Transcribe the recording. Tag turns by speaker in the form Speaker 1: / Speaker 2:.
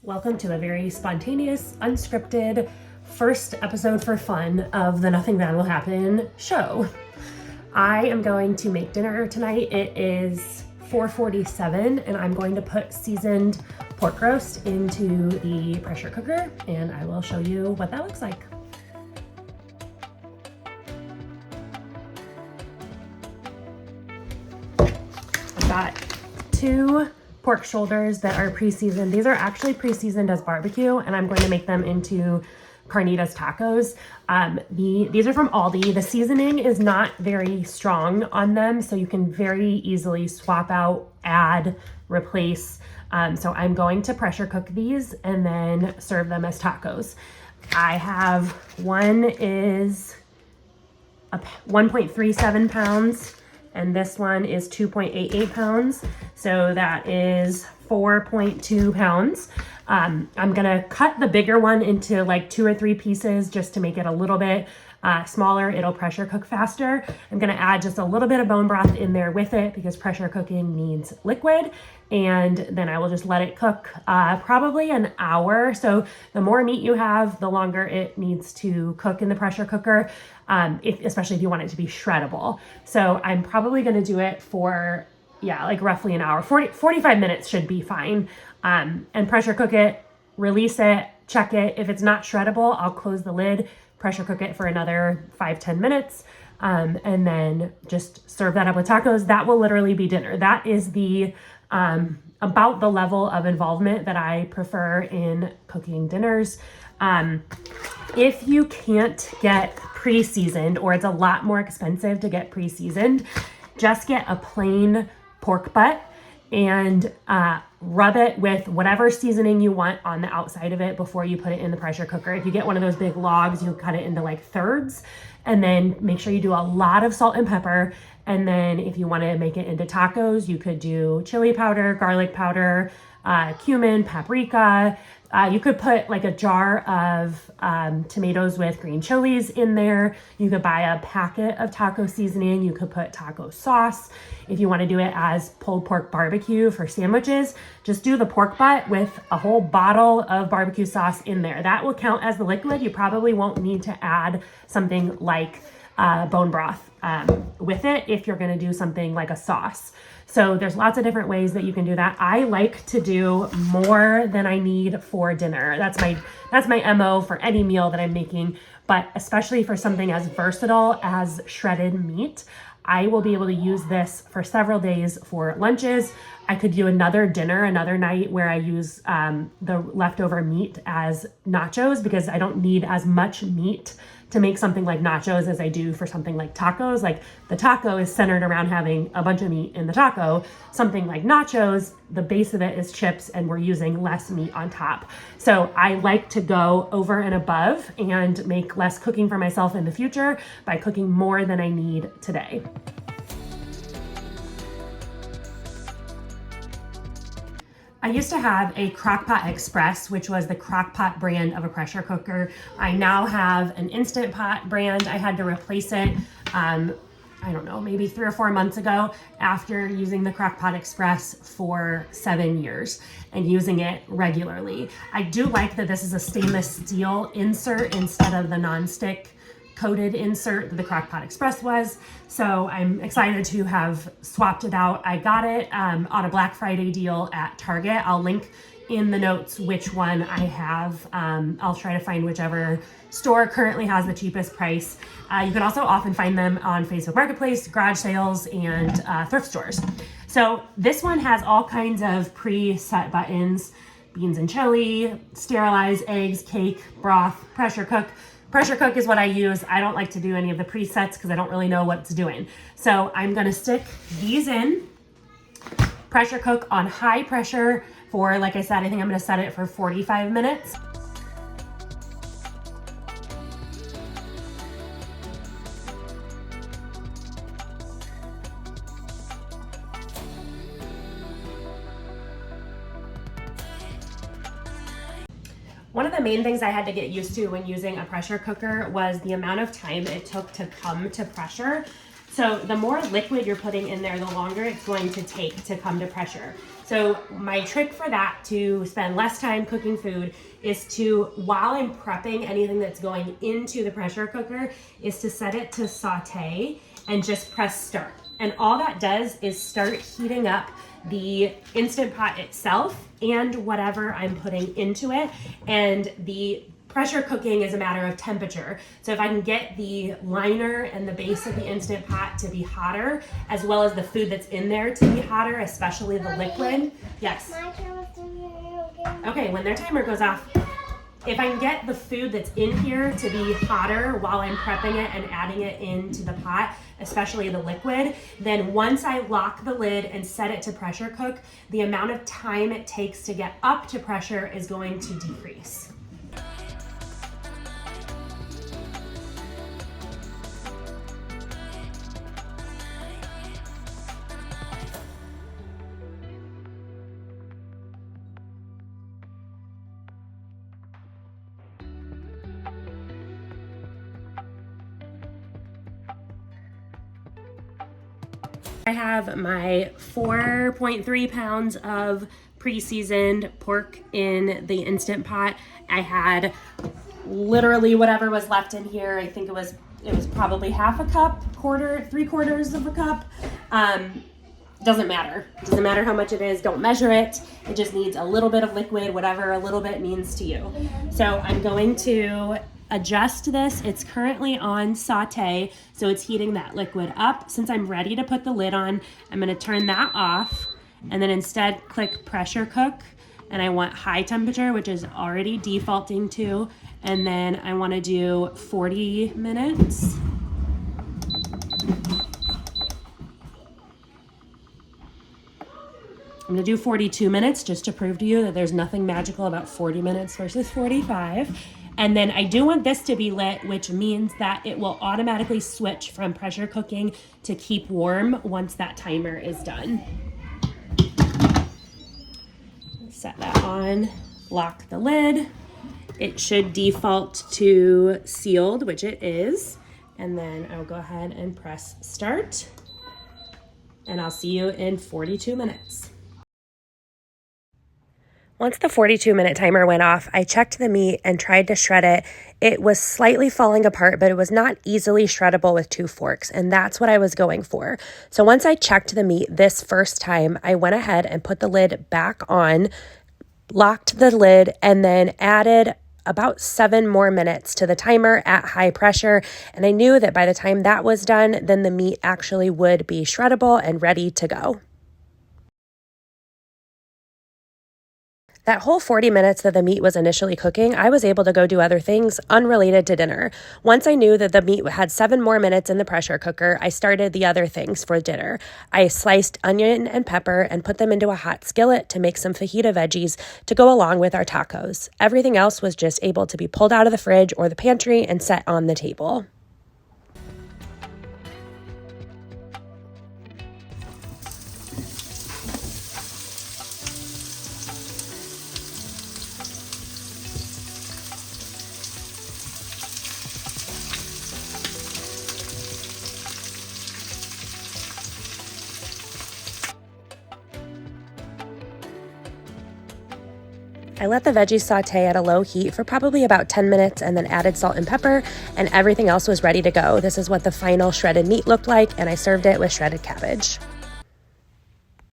Speaker 1: Welcome to a very spontaneous, unscripted first episode for fun of the Nothing Bad Will Happen show. I am going to make dinner tonight. It is 4:47 and I'm going to put seasoned pork roast into the pressure cooker and I will show you what that looks like. I've got 2 pork shoulders that are pre-seasoned. These are actually pre-seasoned as barbecue and I'm going to make them into carnitas tacos. These are from Aldi. The seasoning is not very strong on them, so you can very easily swap out, add, replace. So I'm going to pressure cook these and then serve them as tacos. I have one is 1.37 pounds and this one is 2.88 pounds. So that is 4.2 pounds. I'm gonna cut the bigger one into like 2 or 3 pieces just to make it a little bit smaller. It'll pressure cook faster. I'm gonna add just a little bit of bone broth in there with it because pressure cooking needs liquid. And then I will just let it cook probably an hour. So the more meat you have, the longer it needs to cook in the pressure cooker, especially if you want it to be shreddable. So I'm probably gonna do it for, like roughly an hour. 45 minutes should be fine. And pressure cook it, release it, check it. If it's not shreddable, I'll close the lid, pressure cook it for another 5-10 minutes, and then just serve that up with tacos. That will literally be dinner. That is the about the level of involvement that I prefer in cooking dinners. If you can't get pre-seasoned, or it's a lot more expensive to get pre-seasoned, just get a plain pork butt and rub it with whatever seasoning you want on the outside of it before you put it in the pressure cooker. If you get one of those big logs, you cut it into like thirds, and then make sure you do a lot of salt and pepper. And then if you want to make it into tacos, you could do chili powder, garlic powder, cumin, paprika. You could put like a jar of tomatoes with green chilies in there. You could buy a packet of taco seasoning. You could put taco sauce. If you want to do it as pulled pork barbecue for sandwiches, just do the pork butt with a whole bottle of barbecue sauce in there. That will count as the liquid. You probably won't need to add something like bone broth with it if you're going to do something like a sauce. So there's lots of different ways that you can do that. I like to do more than I need for dinner. That's my MO for any meal that I'm making, but especially for something as versatile as shredded meat, I will be able to use this for several days for lunches. I could do another dinner, another night where I use the leftover meat as nachos because I don't need as much meat to make something like nachos as I do for something like tacos. Like the taco is centered around having a bunch of meat in the taco. Something like nachos, the base of it is chips and we're using less meat on top. So I like to go over and above and make less cooking for myself in the future by cooking more than I need today. I used to have a Crock-Pot Express, which was the Crock-Pot brand of a pressure cooker. I now have an Instant Pot brand. I had to replace it, I don't know, maybe 3 or 4 months ago after using the Crock-Pot Express for 7 years and using it regularly. I do like that this is a stainless steel insert instead of the nonstick coated insert that the Crock-Pot Express was. So I'm excited to have swapped it out. I got it on a Black Friday deal at Target. I'll link in the notes which one I have. I'll try to find whichever store currently has the cheapest price. You can also often find them on Facebook Marketplace, garage sales, and thrift stores. So this one has all kinds of preset buttons: beans and chili, sterilize, eggs, cake, broth, pressure cook. Pressure cook is what I use. I don't like to do any of the presets because I don't really know what it's doing. So I'm gonna stick these in, pressure cook on high pressure for, like I said, I think I'm gonna set it for 45 minutes. One of the main things I had to get used to when using a pressure cooker was the amount of time it took to come to pressure. So the more liquid you're putting in there, the longer it's going to take to come to pressure. So So my trick for that, to spend less time cooking food, is to, while I'm prepping anything that's going into the pressure cooker, is to set it to saute and just press start. And all that does is start heating up the Instant Pot itself and whatever I'm putting into it. And the pressure cooking is a matter of temperature. So if I can get the liner and the base of the Instant Pot to be hotter, as well as the food that's in there to be hotter, especially the liquid. Yes. Okay, when their timer goes off, if I can get the food that's in here to be hotter while I'm prepping it and adding it into the pot, especially the liquid, then once I lock the lid and set it to pressure cook, the amount of time it takes to get up to pressure is going to decrease. I have my 4.3 pounds of pre-seasoned pork in the Instant Pot. I had literally whatever was left in here. I think it was probably half a cup, three-quarters of a cup. Doesn't matter. Doesn't matter how much it is. Don't measure it. It just needs a little bit of liquid, whatever a little bit means to you. So I'm going to adjust this. It's currently on saute, so it's heating that liquid up. Since I'm ready to put the lid on, I'm going to turn that off and then instead click pressure cook. And I want high temperature, which is already defaulting to. And then I want to do 40 minutes. I'm going to do 42 minutes just to prove to you that there's nothing magical about 40 minutes versus 45. And then I do want this to be lit, which means that it will automatically switch from pressure cooking to keep warm once that timer is done. Set that on, lock the lid. It should default to sealed, which it is. And then I'll go ahead and press start. And I'll see you in 42 minutes. Once the 42-minute timer went off, I checked the meat and tried to shred it. It was slightly falling apart, but it was not easily shreddable with 2 forks, and that's what I was going for. So once I checked the meat this first time, I went ahead and put the lid back on, locked the lid, and then added about 7 more minutes to the timer at high pressure. And I knew that by the time that was done, then the meat actually would be shreddable and ready to go. That whole 40 minutes that the meat was initially cooking, I was able to go do other things unrelated to dinner. Once I knew that the meat had 7 more minutes in the pressure cooker, I started the other things for dinner. I sliced onion and pepper and put them into a hot skillet to make some fajita veggies to go along with our tacos. Everything else was just able to be pulled out of the fridge or the pantry and set on the table. I let the veggies saute at a low heat for probably about 10 minutes and then added salt and pepper, and everything else was ready to go. This is what the final shredded meat looked like, and I served it with shredded cabbage.